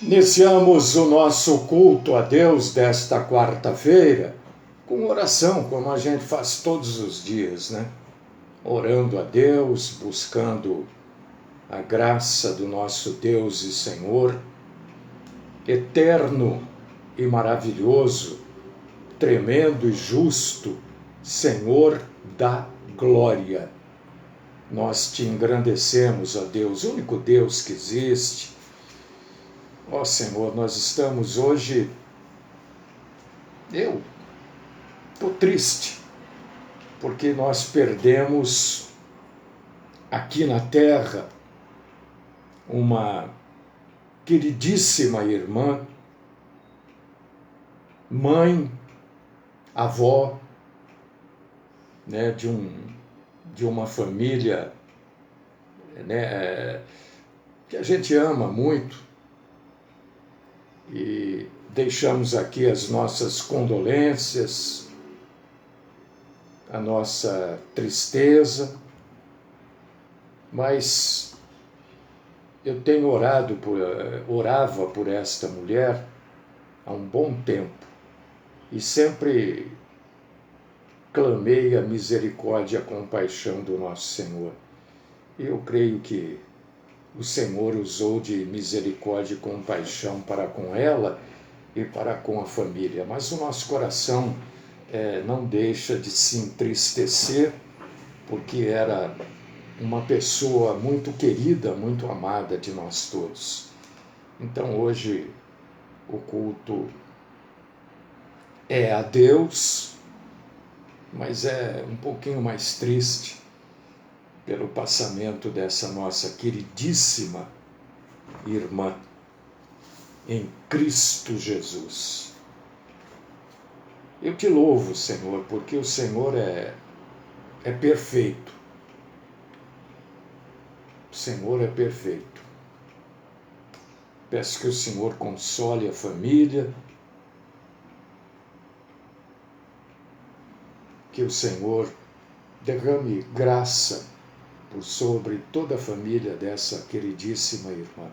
Iniciamos o nosso culto a Deus desta quarta-feira com oração, como a gente faz todos os dias, né? Orando a Deus, buscando a graça do nosso Deus e Senhor, eterno e maravilhoso, tremendo e justo, Senhor da glória. Nós te engrandecemos, ó Deus, o único Deus que existe. Ó Senhor, nós estamos hoje, eu estou triste, porque nós perdemos aqui na terra uma queridíssima irmã, mãe, avó, né, de uma família, né, que a gente ama muito, e deixamos aqui as nossas condolências, a nossa tristeza, mas eu tenho orava por esta mulher há um bom tempo e sempre clamei a misericórdia e a compaixão do nosso Senhor. Eu creio que o Senhor usou de misericórdia e compaixão para com ela e para com a família, mas o nosso coração não deixa de se entristecer, porque era uma pessoa muito querida, muito amada de nós todos. Então hoje o culto é a Deus, mas é um pouquinho mais triste pelo passamento dessa nossa queridíssima irmã em Cristo Jesus. Eu te louvo, Senhor, porque o Senhor é perfeito. O Senhor é perfeito. Peço que o Senhor console a família, que o Senhor derrame graça por sobre toda a família dessa queridíssima irmã.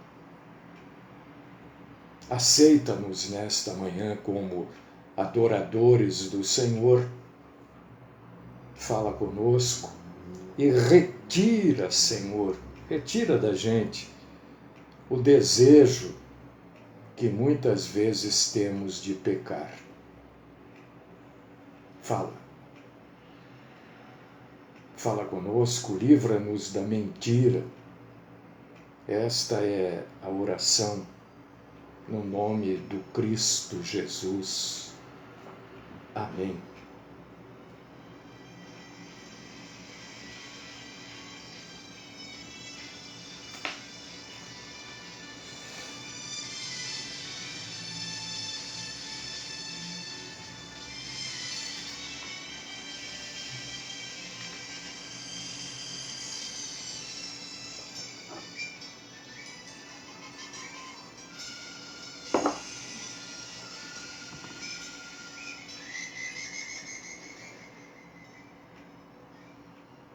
Aceita-nos nesta manhã como adoradores do Senhor. Fala conosco e retira, Senhor, retira da gente o desejo que muitas vezes temos de pecar. Fala conosco, livra-nos da mentira. Esta é a oração no nome do Cristo Jesus. Amém.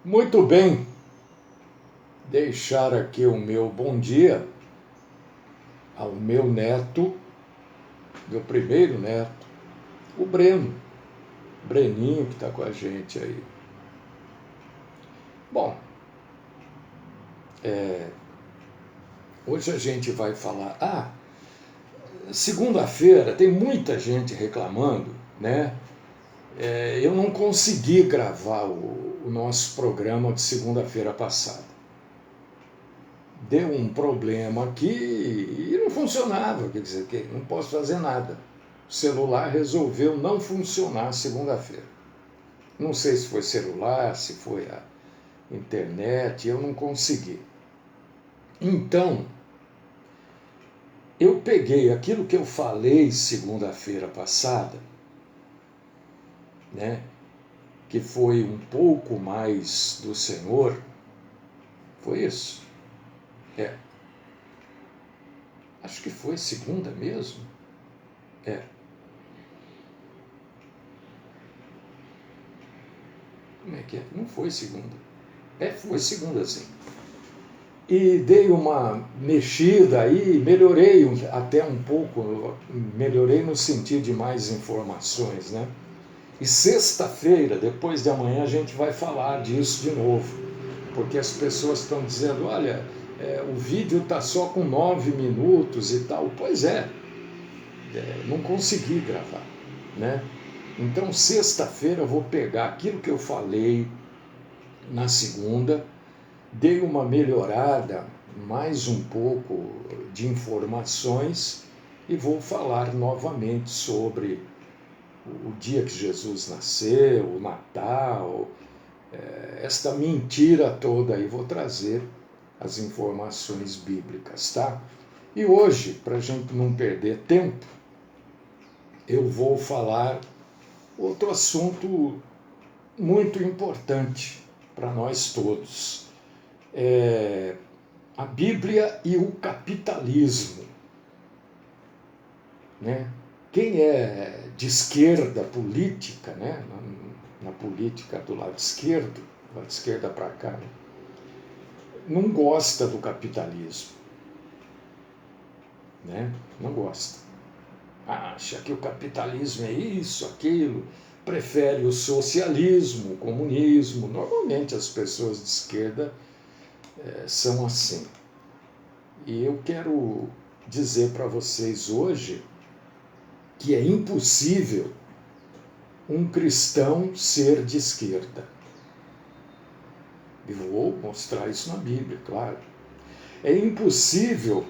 Muito bem, deixar aqui o meu bom dia ao meu neto, meu primeiro neto, o Breninho, que está com a gente aí. Bom, hoje a gente vai falar, segunda-feira tem muita gente reclamando, né? Eu não consegui gravar o nosso programa de segunda-feira passada. Deu um problema aqui e não funcionava, quer dizer, que não posso fazer nada. O celular resolveu não funcionar segunda-feira. Não sei se foi celular, se foi a internet, eu não consegui. Então, eu peguei aquilo que eu falei segunda-feira passada, né, que foi um pouco mais do Senhor. Foi isso? Acho que foi segunda mesmo. Como é que é? Não foi segunda. Foi segunda, sim. e dei uma mexida aí, melhorei até um pouco, melhorei no sentido de mais informações, né? E sexta-feira, depois de amanhã, a gente vai falar disso de novo, porque as pessoas estão dizendo, olha, o vídeo está só com 9 minutos e tal. Pois não consegui gravar, né? Então, sexta-feira eu vou pegar aquilo que eu falei na segunda, dei uma melhorada, mais um pouco de informações e vou falar novamente sobre o dia que Jesus nasceu, o Natal, esta mentira toda aí, vou trazer as informações bíblicas, tá? E hoje, para a gente não perder tempo, eu vou falar outro assunto muito importante para nós todos. A Bíblia e o capitalismo, né? Quem é de esquerda política, né? Na política do lado esquerdo, lado esquerda para cá, né? Não gosta do capitalismo, né? Não gosta. Acha que o capitalismo é isso, aquilo, prefere o socialismo, o comunismo. Normalmente as pessoas de esquerda são assim. E eu quero dizer para vocês hoje que é impossível um cristão ser de esquerda. E vou mostrar isso na Bíblia, claro. É impossível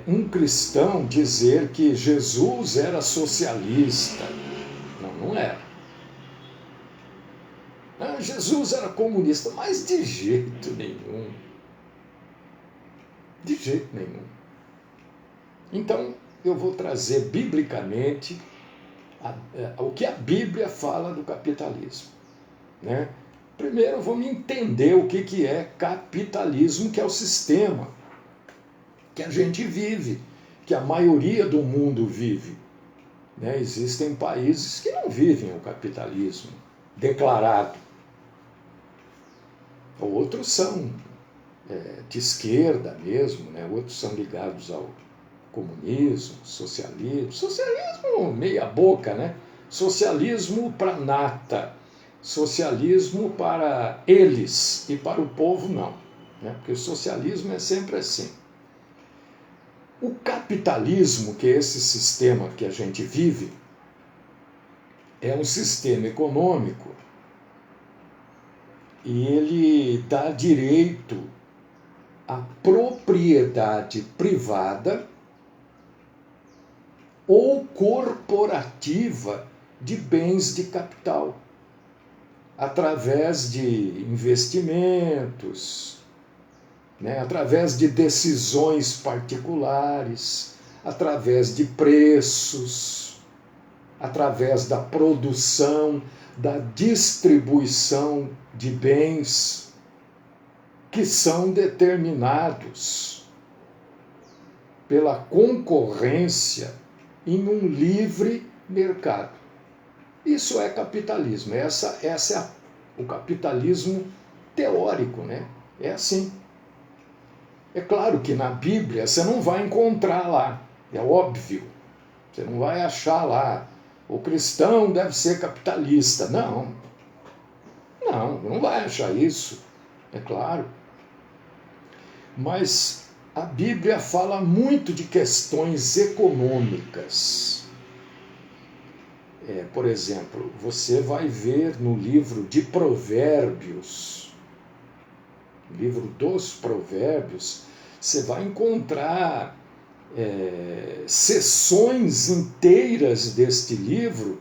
um cristão dizer que Jesus era socialista. Não era. Jesus era comunista, mas de jeito nenhum. De jeito nenhum. Então, eu vou trazer biblicamente o que a Bíblia fala do capitalismo, né? Primeiro, vamos entender o que é capitalismo, que é o sistema que a gente vive, que a maioria do mundo vive, né? Existem países que não vivem o capitalismo declarado. Outros são de esquerda mesmo, né? Outros são ligados ao comunismo, socialismo meia boca, né? Socialismo para nata, socialismo para eles e para o povo não, né? Porque o socialismo é sempre assim. O capitalismo, que é esse sistema que a gente vive, é um sistema econômico e ele dá direito à propriedade privada ou corporativa de bens de capital, através de investimentos, né, através de decisões particulares, através de preços, através da produção, da distribuição de bens que são determinados pela concorrência em um livre mercado. Isso é capitalismo. Essa é o capitalismo teórico, né? É assim. É claro que na Bíblia você não vai encontrar lá, é óbvio. Você não vai achar lá, o cristão deve ser capitalista. Não, não vai achar isso, é claro. Mas a Bíblia fala muito de questões econômicas. Por exemplo, você vai ver no livro de Provérbios, livro dos Provérbios, você vai encontrar seções inteiras deste livro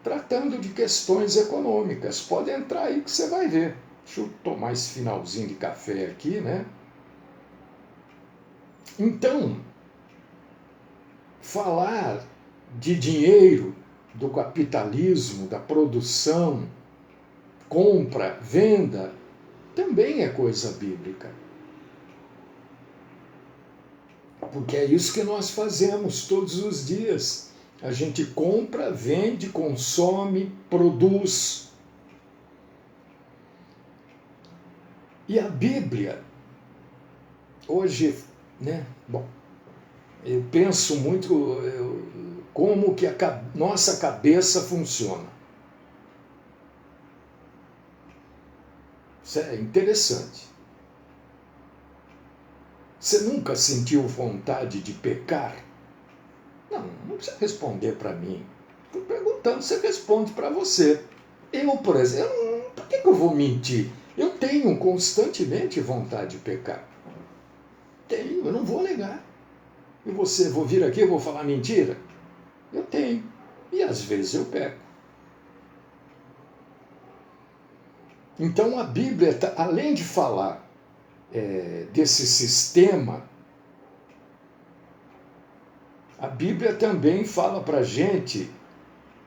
tratando de questões econômicas. Pode entrar aí que você vai ver. Deixa eu tomar esse finalzinho de café aqui, né? Então, falar de dinheiro, do capitalismo, da produção, compra, venda, também é coisa bíblica. Porque é isso que nós fazemos todos os dias. A gente compra, vende, consome, produz. E a Bíblia hoje, né? Bom, eu penso muito como que a nossa cabeça funciona. Isso é interessante. Você nunca sentiu vontade de pecar? Não precisa responder para mim. Estou perguntando, você responde para você. Eu, por exemplo, por que eu vou mentir? Eu tenho constantemente vontade de pecar. Tenho, eu não vou negar. E você, vou vir aqui e vou falar mentira? Eu tenho. E às vezes eu peco. Então a Bíblia, além de falar desse sistema, a Bíblia também fala para a gente,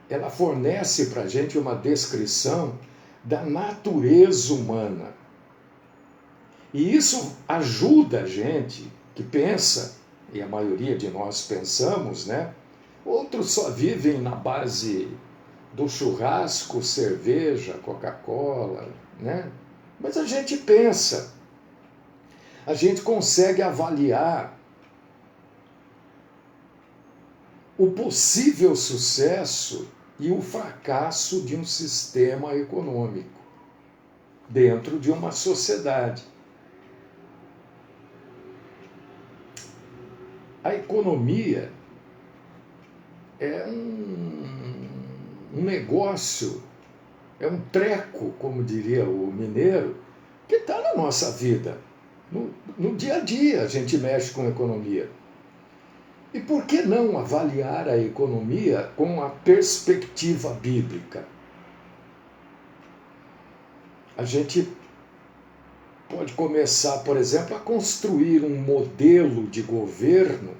ela fornece para a gente uma descrição da natureza humana. E isso ajuda a gente que pensa, e a maioria de nós pensamos, né? Outros só vivem na base do churrasco, cerveja, Coca-Cola, né? Mas a gente pensa, a gente consegue avaliar o possível sucesso e o fracasso de um sistema econômico dentro de uma sociedade. A economia é um negócio, é um treco, como diria o mineiro, que está na nossa vida. No dia a dia a gente mexe com economia. E por que não avaliar a economia com a perspectiva bíblica? A gente pode começar, por exemplo, a construir um modelo de governo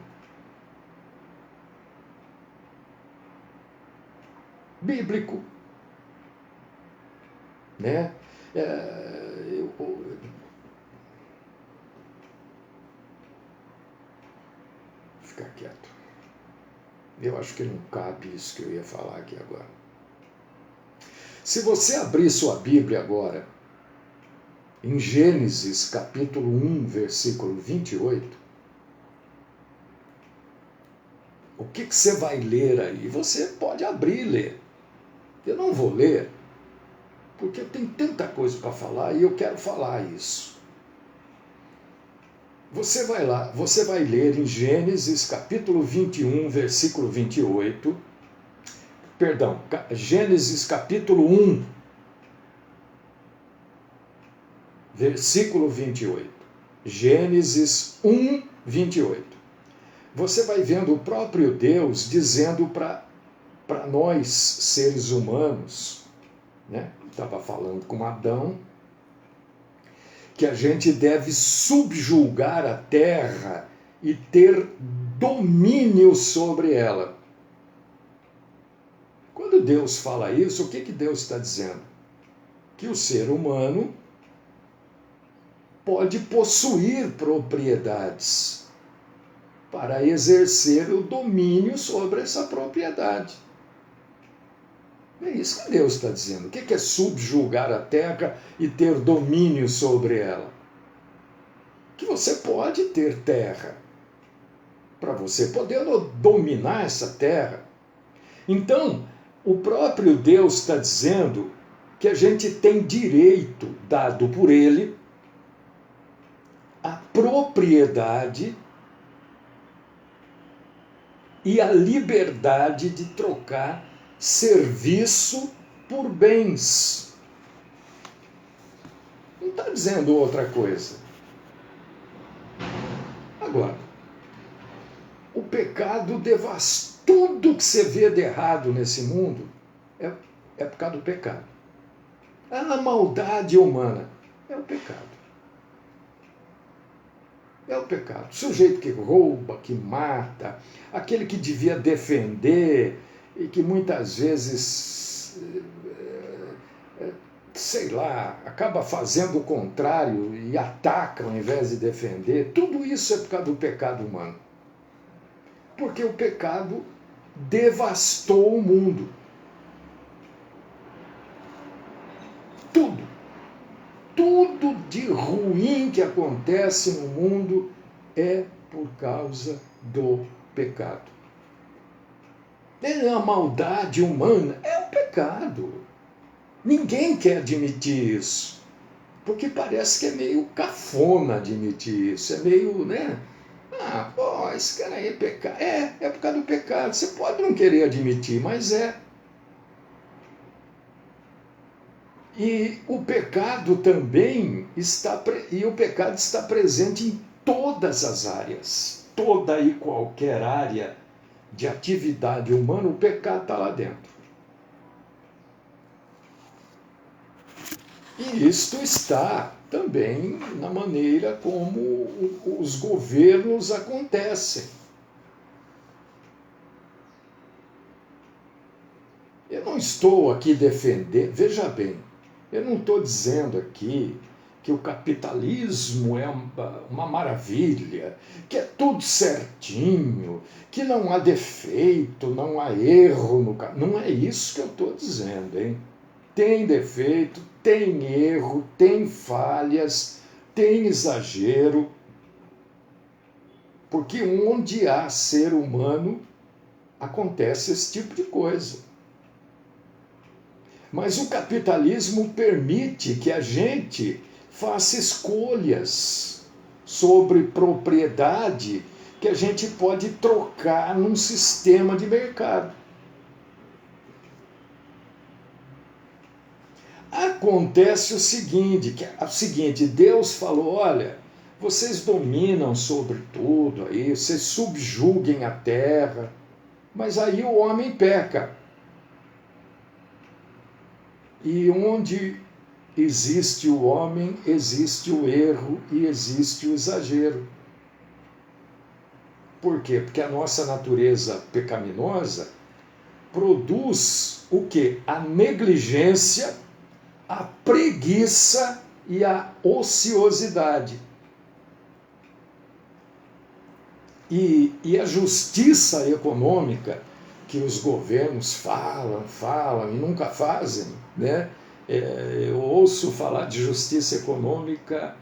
bíblico, né? Ficar quieto. Eu acho que não cabe isso que eu ia falar aqui agora. Se você abrir sua Bíblia agora, em Gênesis capítulo 1, versículo 28, o que você vai ler aí? Você pode abrir e ler. Eu não vou ler, porque eu tenho tanta coisa para falar e eu quero falar isso. Você vai lá, você vai ler em Gênesis capítulo 21, versículo 28, perdão, Gênesis capítulo 1, versículo 28. Gênesis 1, 28. Você vai vendo o próprio Deus dizendo para nós, seres humanos, né? Estava falando com Adão, que a gente deve subjugar a terra e ter domínio sobre ela. Quando Deus fala isso, o que Deus está dizendo? Que o ser humano pode possuir propriedades para exercer o domínio sobre essa propriedade. É isso que Deus está dizendo. O que é subjugar a terra e ter domínio sobre ela? Que você pode ter terra, para você poder dominar essa terra. Então, o próprio Deus está dizendo que a gente tem direito, dado por Ele, a propriedade e a liberdade de trocar serviço por bens. Não está dizendo outra coisa. Agora, o pecado devasta tudo que você vê de errado nesse mundo, é por causa do pecado. A maldade humana é o pecado. É o pecado. O sujeito que rouba, que mata, aquele que devia defender e que muitas vezes, sei lá, acaba fazendo o contrário e ataca ao invés de defender, tudo isso é por causa do pecado humano. Porque o pecado devastou o mundo. Tudo tudo de ruim que acontece no mundo é por causa do pecado. É a maldade humana, é o pecado. Ninguém quer admitir isso, porque parece que é meio cafona admitir isso, é meio, né? Ah, pô, esse cara aí é pecado. É por causa do pecado. Você pode não querer admitir, mas é. E o pecado também está presente em todas as áreas. Toda e qualquer área de atividade humana, o pecado está lá dentro. E isto está também na maneira como os governos acontecem. Eu não estou aqui defendendo, veja bem, eu não estou dizendo aqui que o capitalismo é uma maravilha, que é tudo certinho, que não há defeito, não há erro no não é isso que eu estou dizendo, hein? Tem defeito, tem erro, tem falhas, tem exagero, porque onde há ser humano acontece esse tipo de coisa. Mas o capitalismo permite que a gente faça escolhas sobre propriedade que a gente pode trocar num sistema de mercado. Acontece o seguinte, Deus falou, olha, vocês dominam sobre tudo aí, vocês subjuguem a terra, mas aí o homem peca. E onde existe o homem, existe o erro e existe o exagero. Por quê? Porque a nossa natureza pecaminosa produz o quê? A negligência, a preguiça e a ociosidade. E a justiça econômica que os governos falam e nunca fazem, né? Eu ouço falar de justiça econômica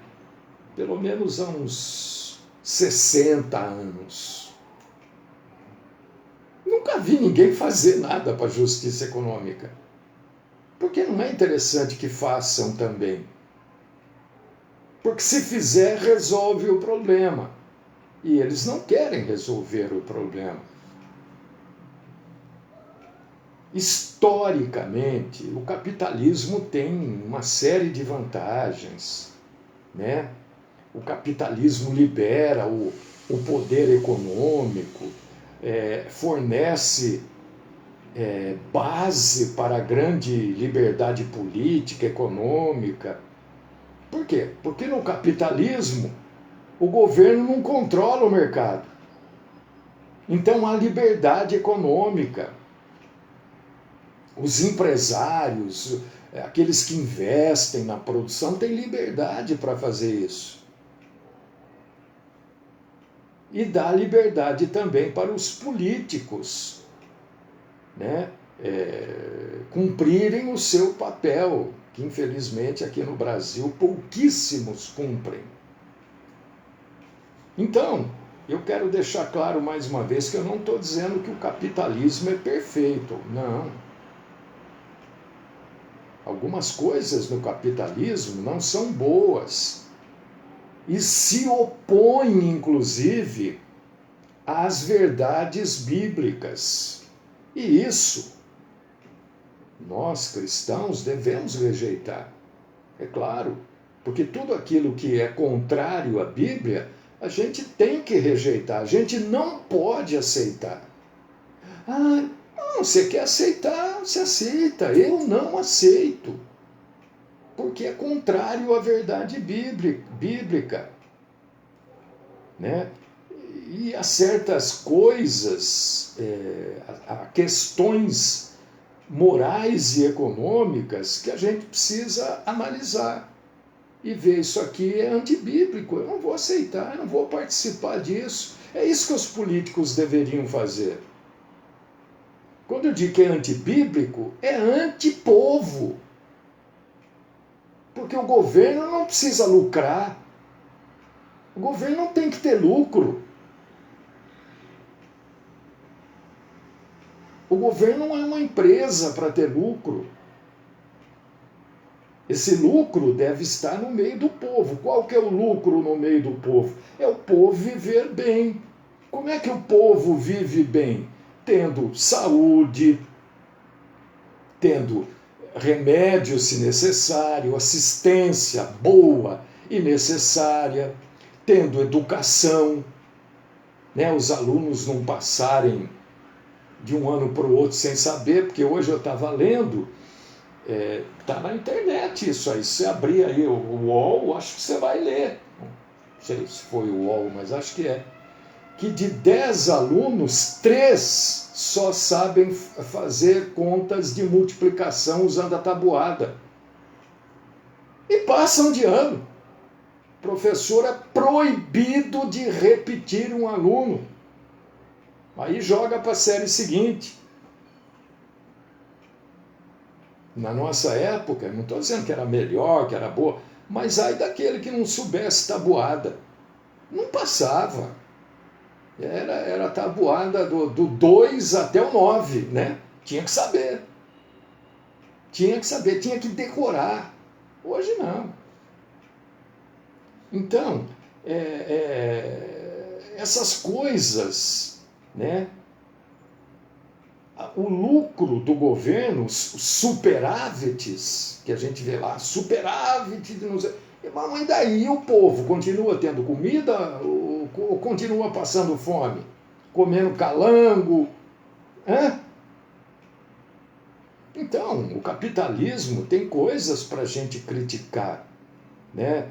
pelo menos há uns 60 anos. Nunca vi ninguém fazer nada para a justiça econômica. Porque não é interessante que façam também. Porque se fizer, resolve o problema. E eles não querem resolver o problema. Historicamente, o capitalismo tem uma série de vantagens, né? O capitalismo libera o poder econômico, fornece base para a grande liberdade política, econômica. Por quê? Porque no capitalismo o governo não controla o mercado. Então há liberdade econômica. Os empresários, aqueles que investem na produção, têm liberdade para fazer isso. E dá liberdade também para os políticos, né? Cumprirem o seu papel, que infelizmente aqui no Brasil pouquíssimos cumprem. Então, eu quero deixar claro mais uma vez que eu não estou dizendo que o capitalismo é perfeito, não. Algumas coisas no capitalismo não são boas e se opõem, inclusive, às verdades bíblicas. E isso nós, cristãos, devemos rejeitar. É claro, porque tudo aquilo que é contrário à Bíblia, a gente tem que rejeitar, a gente não pode aceitar. Ah, não, você quer aceitar, você aceita, eu não aceito. Porque é contrário à verdade bíblica. Né? E há certas coisas, há questões morais e econômicas que a gente precisa analisar e ver isso aqui é antibíblico, eu não vou aceitar, eu não vou participar disso. É isso que os políticos deveriam fazer. Quando eu digo que é antibíblico, é antipovo. Porque o governo não precisa lucrar. O governo não tem que ter lucro. O governo não é uma empresa para ter lucro. Esse lucro deve estar no meio do povo. Qual que é o lucro no meio do povo? É o povo viver bem. Como é que o povo vive bem? Tendo saúde, tendo remédio se necessário, assistência boa e necessária, tendo educação, né? Os alunos não passarem de um ano para o outro sem saber, porque hoje eu estava lendo, está na internet isso aí, se você abrir aí o UOL, acho que você vai ler, não sei se foi o UOL, mas acho que é, que de 10 alunos, 3 só sabem fazer contas de multiplicação usando a tabuada. E passam de ano. O professor é proibido de repetir um aluno. Aí joga para a série seguinte. Na nossa época, não estou dizendo que era melhor, que era boa, mas aí daquele que não soubesse tabuada. Não passava. Era tabuada do 2 até o 9, né? Tinha que saber. Tinha que decorar. Hoje não. Então, essas coisas, né? O lucro do governo, os superávites, que a gente vê lá, superávit de não sei. Mas daí o povo continua tendo comida ou continua passando fome? Comendo calango? Hã? Então, o capitalismo tem coisas para a gente criticar, né?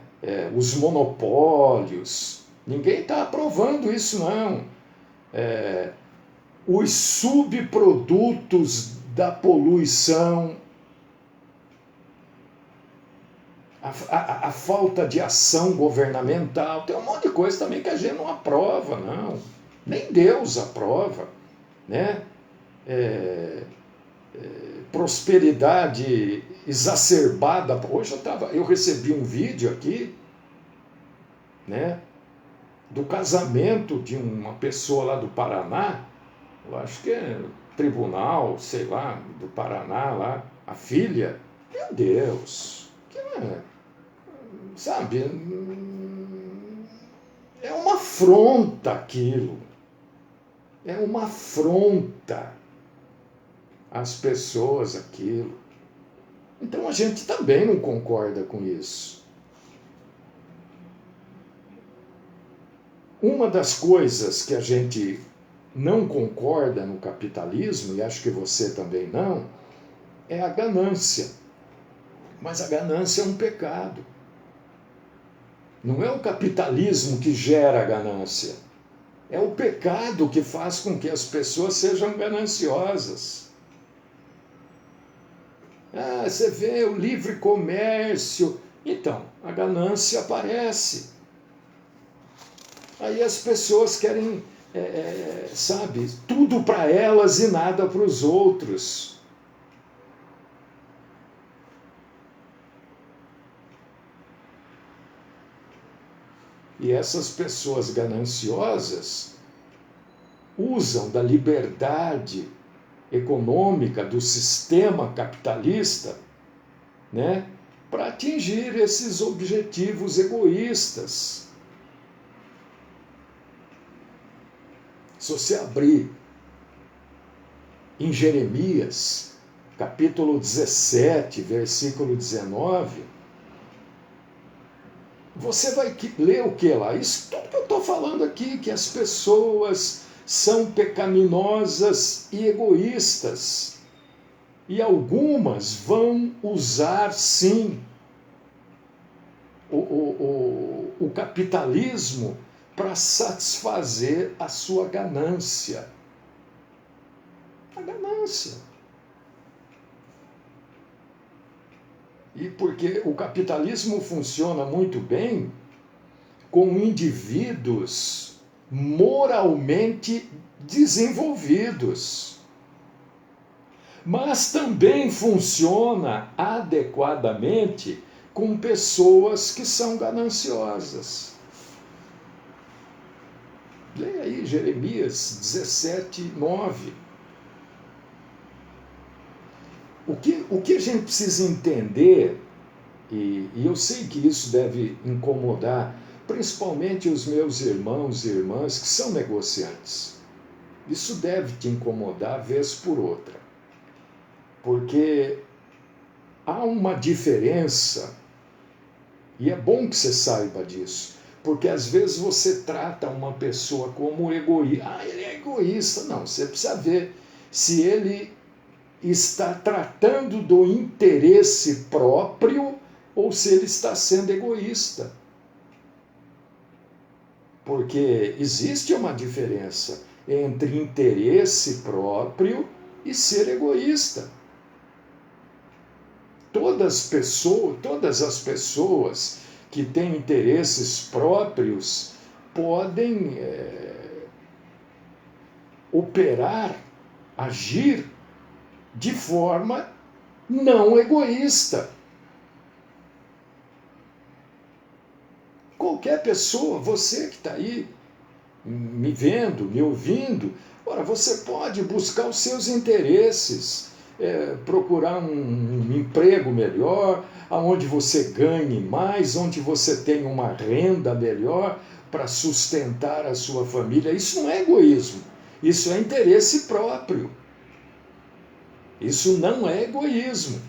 Os monopólios, ninguém está aprovando isso não. Os subprodutos da poluição, a falta de ação governamental, tem um monte de coisa também que a gente não aprova, não. Nem Deus aprova, né? Prosperidade exacerbada. Hoje eu recebi um vídeo aqui, né? Do casamento de uma pessoa lá do Paraná, eu acho que é tribunal, sei lá, do Paraná lá, a filha. Meu Deus, que não é, sabe, é uma afronta aquilo, é uma afronta às pessoas aquilo. Então a gente também não concorda com isso. Uma das coisas que a gente não concorda no capitalismo, e acho que você também não, é a ganância. Mas a ganância é um pecado. Não é o capitalismo que gera a ganância. É o pecado que faz com que as pessoas sejam gananciosas. Você vê o livre comércio. Então, a ganância aparece. Aí as pessoas querem, sabe, tudo para elas e nada para os outros. E essas pessoas gananciosas usam da liberdade econômica do sistema capitalista, né, para atingir esses objetivos egoístas. Se você abrir em Jeremias, capítulo 17, versículo 19, você vai ler o que lá? Isso tudo que eu estou falando aqui, que as pessoas são pecaminosas e egoístas. E algumas vão usar, sim, o capitalismo para satisfazer a sua ganância. A ganância. E porque o capitalismo funciona muito bem com indivíduos moralmente desenvolvidos. Mas também funciona adequadamente com pessoas que são gananciosas. Leia aí Jeremias 17:9. O que a gente precisa entender, e eu sei que isso deve incomodar principalmente os meus irmãos e irmãs que são negociantes. Isso deve te incomodar vez por outra, porque há uma diferença, e é bom que você saiba disso, porque às vezes você trata uma pessoa como egoísta. Ah, ele é egoísta. Não, você precisa ver se ele está tratando do interesse próprio ou se ele está sendo egoísta. Porque existe uma diferença entre interesse próprio e ser egoísta. Todas as pessoas que têm interesses próprios podem operar, agir de forma não egoísta. Qualquer pessoa, você que está aí me vendo, me ouvindo, ora, você pode buscar os seus interesses, procurar um emprego melhor, onde você ganhe mais, onde você tenha uma renda melhor para sustentar a sua família. Isso não é egoísmo, isso é interesse próprio. Isso não é egoísmo.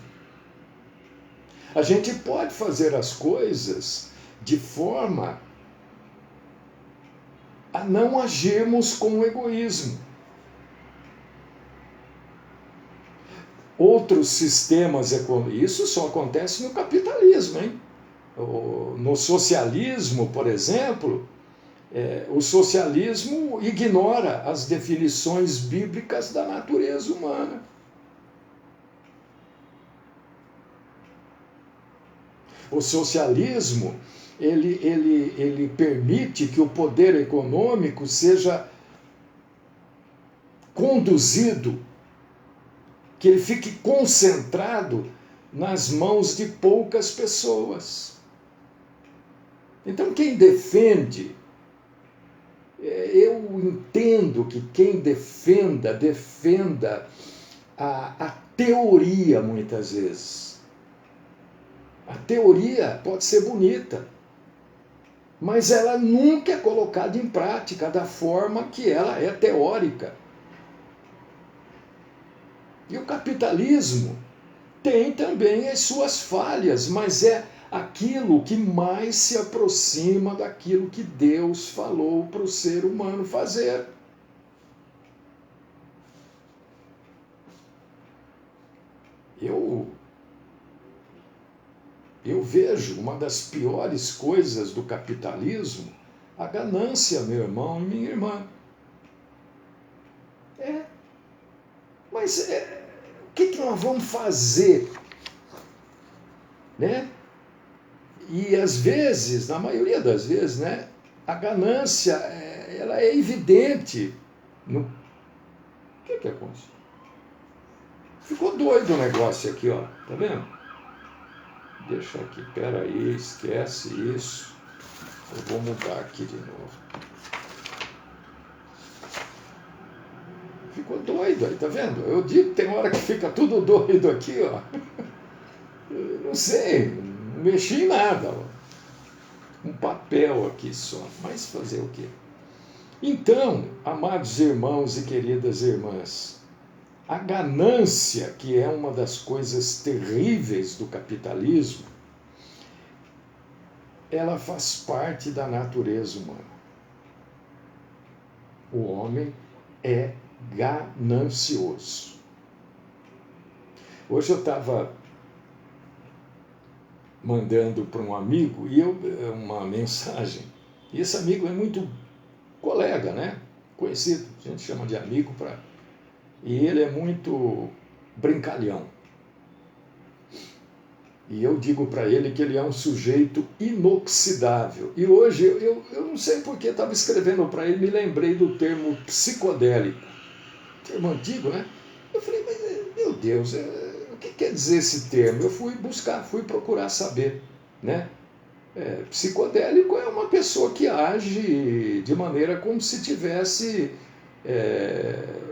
A gente pode fazer as coisas de forma a não agirmos com egoísmo. Outros sistemas econômicos, isso só acontece no capitalismo, hein? No socialismo, por exemplo, o socialismo ignora as definições bíblicas da natureza humana. O socialismo, ele permite que o poder econômico seja conduzido, que ele fique concentrado nas mãos de poucas pessoas. Então, quem defende, eu entendo que quem defenda a teoria muitas vezes. A teoria pode ser bonita, mas ela nunca é colocada em prática da forma que ela é teórica. E o capitalismo tem também as suas falhas, mas é aquilo que mais se aproxima daquilo que Deus falou para o ser humano fazer. Eu vejo uma das piores coisas do capitalismo, a ganância, meu irmão e minha irmã. Mas o que nós vamos fazer? Né? E às vezes, na maioria das vezes, né, a ganância ela é evidente. O que aconteceu? Ficou doido o negócio aqui, ó. Tá vendo? Deixa aqui, peraí, esquece isso. Eu vou mudar aqui de novo. Ficou doido aí, tá vendo? Eu digo que tem hora que fica tudo doido aqui, ó. Eu não sei, não mexi em nada, ó. Um papel aqui só, mas fazer o quê? Então, amados irmãos e queridas irmãs, a ganância, que é uma das coisas terríveis do capitalismo, ela faz parte da natureza humana. O homem é ganancioso. Hoje eu estava mandando para um amigo uma mensagem, e esse amigo é muito colega, né? Conhecido, a gente chama de amigo e ele é muito brincalhão. E eu digo para ele que ele é um sujeito inoxidável. E hoje, eu não sei porque estava escrevendo para ele, me lembrei do termo psicodélico. Termo antigo, né? Eu falei, mas meu Deus, o que quer dizer esse termo? Eu fui buscar, fui procurar saber. né? Psicodélico é uma pessoa que age de maneira como se estivesse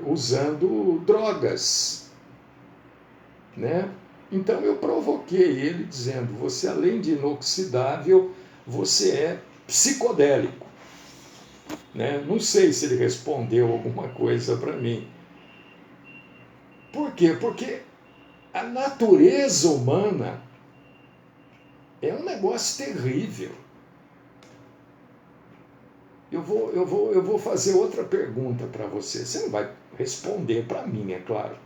usando drogas, né? Então eu provoquei ele dizendo: você, além de inoxidável, você é psicodélico, né? Não sei se ele respondeu alguma coisa para mim. Por quê? Porque a natureza humana é um negócio terrível. Eu vou fazer outra pergunta para você. Você não vai responder para mim, é claro.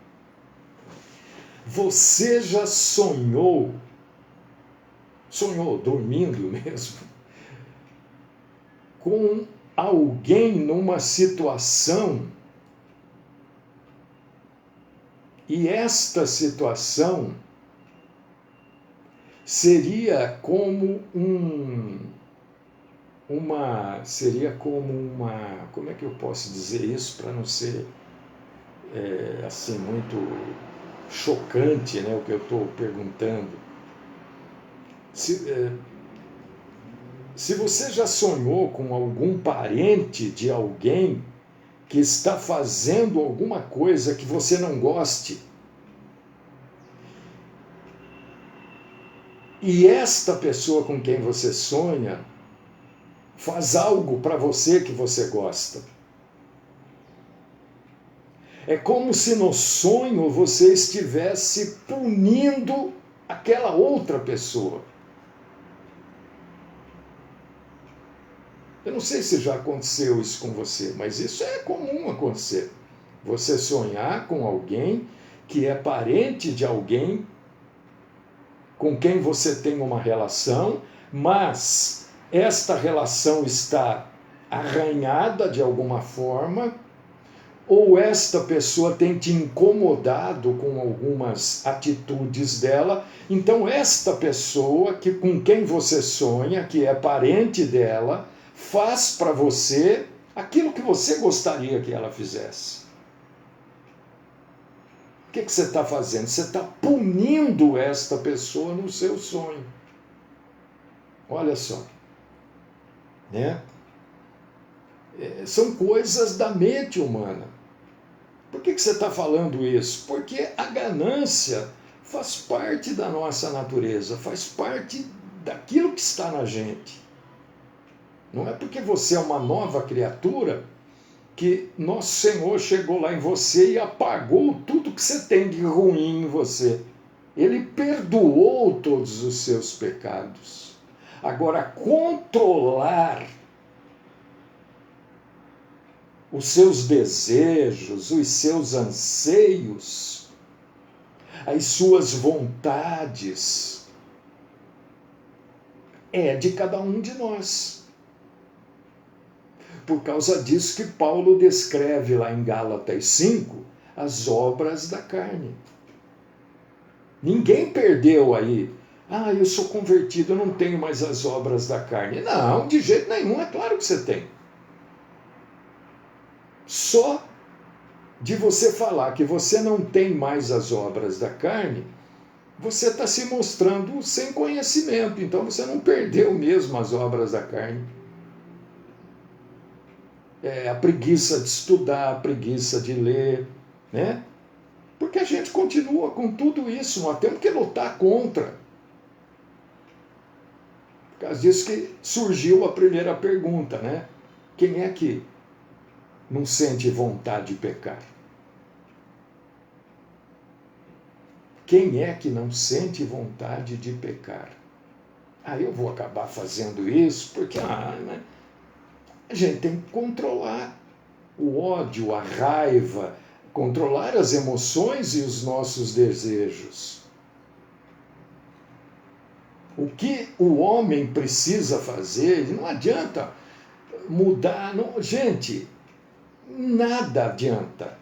Você já sonhou dormindo mesmo, com alguém numa situação e esta situação seria como como é que eu posso dizer isso para não ser assim muito chocante, né, o que eu estou perguntando. Se você já sonhou com algum parente de alguém que está fazendo alguma coisa que você não goste, e esta pessoa com quem você sonha faz algo para você que você gosta, é como se no sonho você estivesse punindo aquela outra pessoa. Eu não sei se já aconteceu isso com você, mas isso é comum acontecer. Você sonhar com alguém que é parente de alguém com quem você tem uma relação, mas esta relação está arranhada de alguma forma, ou esta pessoa tem te incomodado com algumas atitudes dela, então esta pessoa com quem você sonha, que é parente dela, faz para você aquilo que você gostaria que ela fizesse. O que você está fazendo? Você está punindo esta pessoa no seu sonho. Olha só, né? São coisas da mente humana. Por que você está falando isso? Porque a ganância faz parte da nossa natureza, faz parte daquilo que está na gente. Não é porque você é uma nova criatura que nosso Senhor chegou lá em você e apagou tudo que você tem de ruim em você. Ele perdoou todos os seus pecados. Agora, controlar os seus desejos, os seus anseios, as suas vontades, é de cada um de nós. Por causa disso que Paulo descreve lá em Gálatas 5 as obras da carne. Ninguém perdeu aí. Eu sou convertido, eu não tenho mais as obras da carne. Não, de jeito nenhum, é claro que você tem. Só de você falar que você não tem mais as obras da carne, você está se mostrando sem conhecimento. Então você não perdeu mesmo as obras da carne. A preguiça de estudar, a preguiça de ler, né? Porque a gente continua com tudo isso, nós temos que lutar contra. Por causa disso que surgiu a primeira pergunta, né? Quem é que não sente vontade de pecar? Quem é que não sente vontade de pecar? Eu vou acabar fazendo isso porque né? A gente tem que controlar o ódio, a raiva, controlar as emoções e os nossos desejos. O que o homem precisa fazer, não adianta mudar. Não, gente, nada adianta.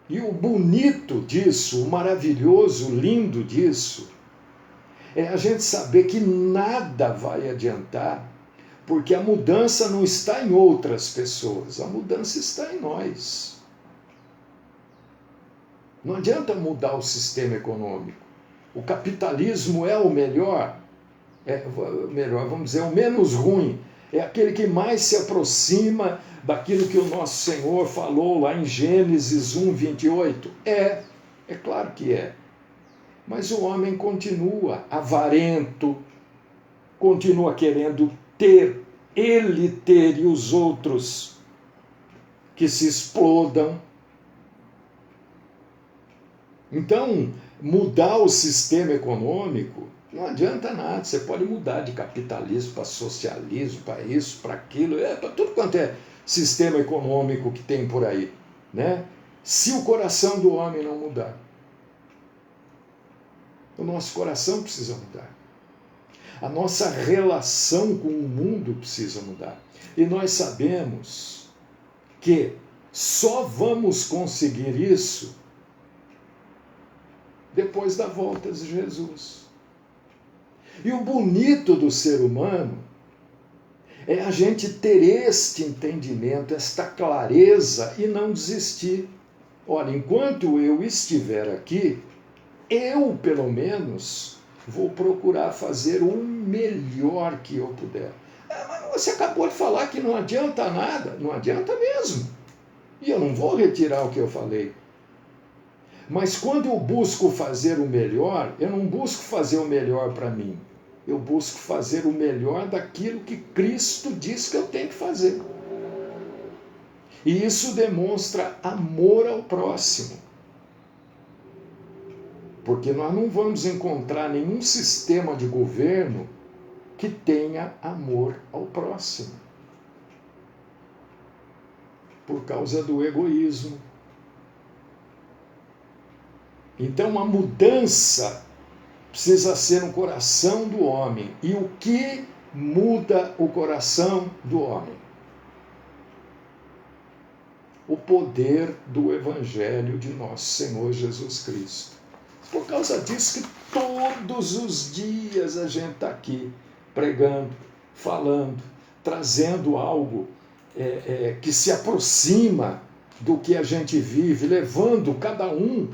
E o bonito disso, o maravilhoso, o lindo disso, é a gente saber que nada vai adiantar, porque a mudança não está em outras pessoas, a mudança está em nós. Não adianta mudar o sistema econômico. O capitalismo é o melhor, vamos dizer, o menos ruim. É aquele que mais se aproxima daquilo que o nosso Senhor falou lá em Gênesis 1, 28. É claro que é. Mas o homem continua avarento, continua querendo ter, ele ter e os outros que se explodam. Então, mudar o sistema econômico não adianta nada. Você pode mudar de capitalismo para socialismo, para isso, para aquilo, para tudo quanto é sistema econômico que tem por aí, né? Se o coração do homem não mudar. O nosso coração precisa mudar. A nossa relação com o mundo precisa mudar. E nós sabemos que só vamos conseguir isso depois da volta de Jesus. E o bonito do ser humano é a gente ter este entendimento, esta clareza e não desistir. Olha, enquanto eu estiver aqui, eu, pelo menos, vou procurar fazer o melhor que eu puder. Mas você acabou de falar que não adianta nada. Não adianta mesmo. E eu não vou retirar o que eu falei. Mas quando eu busco fazer o melhor, eu não busco fazer o melhor para mim. Eu busco fazer o melhor daquilo que Cristo diz que eu tenho que fazer. E isso demonstra amor ao próximo. Porque nós não vamos encontrar nenhum sistema de governo que tenha amor ao próximo. Por causa do egoísmo. Então a mudança precisa ser no coração do homem. E o que muda o coração do homem? O poder do Evangelho de nosso Senhor Jesus Cristo. Por causa disso que todos os dias a gente está aqui pregando, falando, trazendo algo que se aproxima do que a gente vive, levando cada um,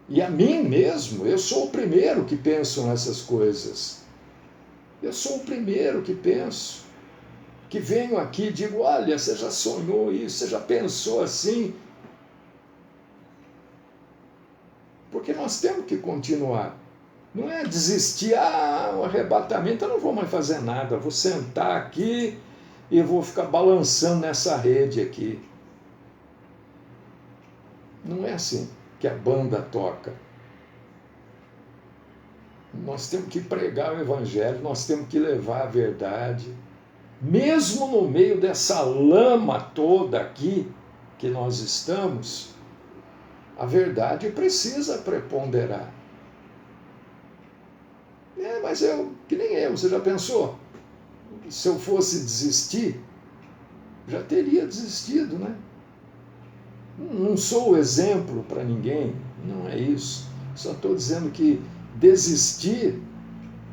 e a mim mesmo, eu sou o primeiro que penso nessas coisas. Eu sou o primeiro que penso, que venho aqui e digo, olha, você já sonhou isso, você já pensou assim? Porque nós temos que continuar. Não é desistir, o arrebatamento, eu não vou mais fazer nada, vou sentar aqui e vou ficar balançando nessa rede aqui. Não é assim que a banda toca. Nós temos que pregar o Evangelho, nós temos que levar a verdade, mesmo no meio dessa lama toda aqui que nós estamos, a verdade precisa preponderar. Mas que nem eu, você já pensou? Se eu fosse desistir, já teria desistido, né? Não sou exemplo para ninguém, não é isso. Só estou dizendo que desistir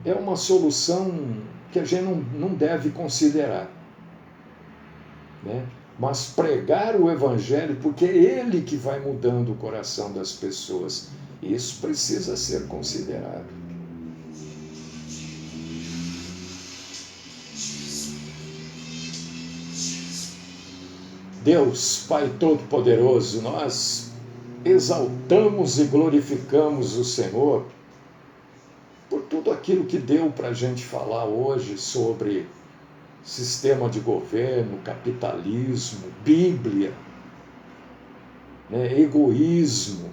é uma solução que a gente não deve considerar, né? Mas pregar o Evangelho, porque é ele que vai mudando o coração das pessoas. Isso precisa ser considerado. Deus, Pai Todo-Poderoso, nós exaltamos e glorificamos o Senhor por tudo aquilo que deu para a gente falar hoje sobre sistema de governo, capitalismo, Bíblia, né, egoísmo,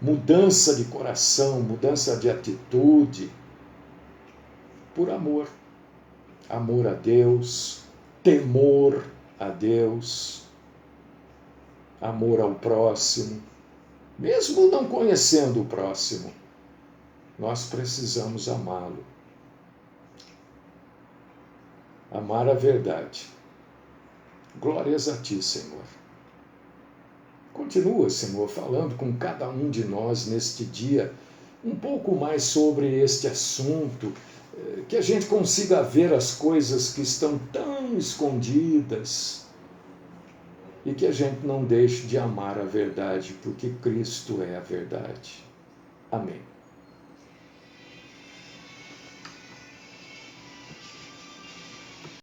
mudança de coração, mudança de atitude, por amor. Amor a Deus, temor a Deus, amor ao próximo, mesmo não conhecendo o próximo, nós precisamos amá-lo. Amar a verdade. Glórias a Ti, Senhor. Continua, Senhor, falando com cada um de nós neste dia, um pouco mais sobre este assunto, que a gente consiga ver as coisas que estão tão escondidas e que a gente não deixe de amar a verdade, porque Cristo é a verdade. Amém.